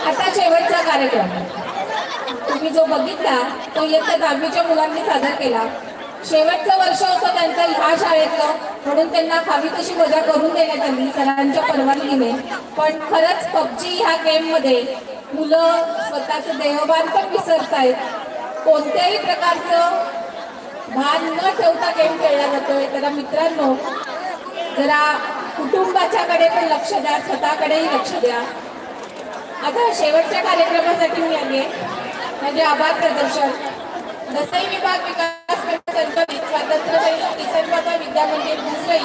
आता शेवटचा कार्यक्रम तुम्ही जो बघितला तो इयत्ता 10वीच्या मुलांनी सादर केला। शेवटचं वर्ष होतं त्यांचं ह्या शाळेतलं, म्हणून त्यांना हवी तशी मजा करून देण्यात आली सरांच्या परवानगीने। पण खरंच पबजी ह्या गेममध्ये मुलं स्वतःचं देहभान पण विसरतायत, कोणत्याही प्रकारचं भान न ठेवता गेम खेळला जातोय। तर मित्रांनो, जरा कुटुंबाच्याकडे पण लक्ष द्या, स्वतःकडेही लक्ष द्या। आता शेवटच्या कार्यक्रमासाठी मी आली आहे, म्हणजे आभार प्रदर्शन। दसई विभाग विकास संचालित स्वातंत्र्य किसन बाबा विद्या मंदिर दसई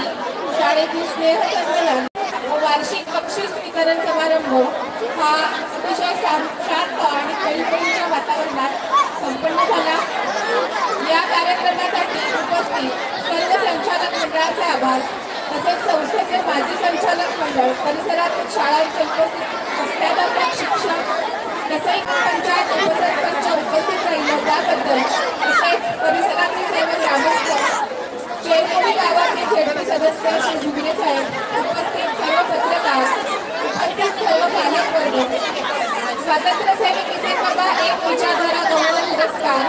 शाळेतील स्नेह संमेलन व वार्षिक बक्षीस वितरण समारंभ हा अतिशय शांत आणि खेळीमेळीच्या वातावरणात संपन्न झाला। या कार्यक्रमासाठी उपस्थित सर्व संचालक मंडळाचे आभार, तसेच संस्थेचे माजी संचालक मंडळ, परिसरातील शाळांचे उपस्थित मुख्याध्यापक, शिक्षक, दसई पंचायत उपसरपंच उपस्थित राहिले त्याबद्दल, तसेच परिसरातील सर्व ग्रामस्थ, चेरमोडी गावातील झेडपी सदस्य श्री जुगणे साहेब, उपस्थित सर्व पत्रकार, उपस्थित सर्व पालकवर्ग, स्वातंत्र्य सैनिक किसन बाबा एक विचारधारा गौरव पुरस्कार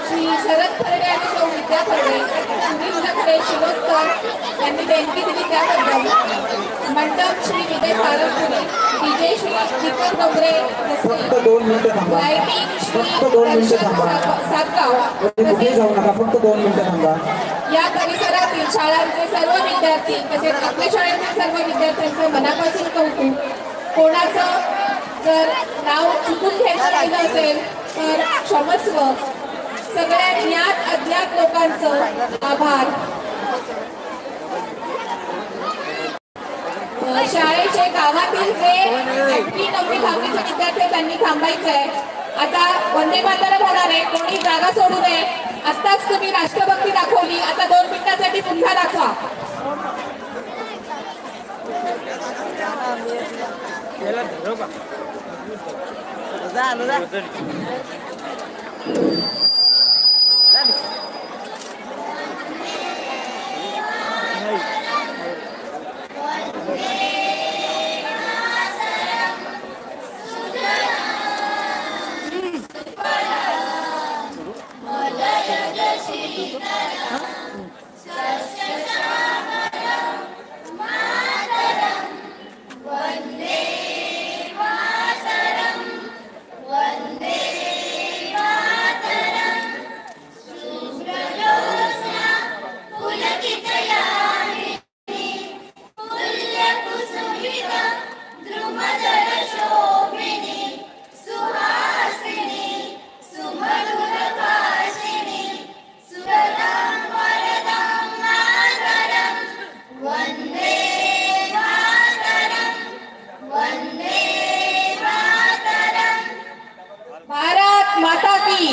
श्री शरद खर्डे आणि सौ विद्या खर्डे, सुनील नखरे, शिरोडकर यांनी देणगी दिली त्याबद्दल, मंडप श्री विजय सारंगपुरी, डीजे श्री दीपक डोंगरे, लाइटिंग श्री सातगाव, या परिसरातील शाळांचे सर्व विद्यार्थी तसेच आपल्या शाळेतील सर्व विद्यार्थ्यांचं मनापासून कौतुक। कोणाचं जर नाव चुकून घ्यायचं राहिलं असेल तर क्षमस्व। सगळ्या ज्ञात अज्ञात लोकांचं आभार। शाळेचे गावातील जे 8वी 9वी 10वीचे विद्यार्थी त्यांनी थांबायचं आहे। आता वंदे मातरम होणार आहे, कोणी जागा सोडू नये। आत्ताच तुम्ही राष्ट्रभक्ती दाखवली, आता 2 मिनिटांसाठी पुन्हा दाखवा। भारत माता की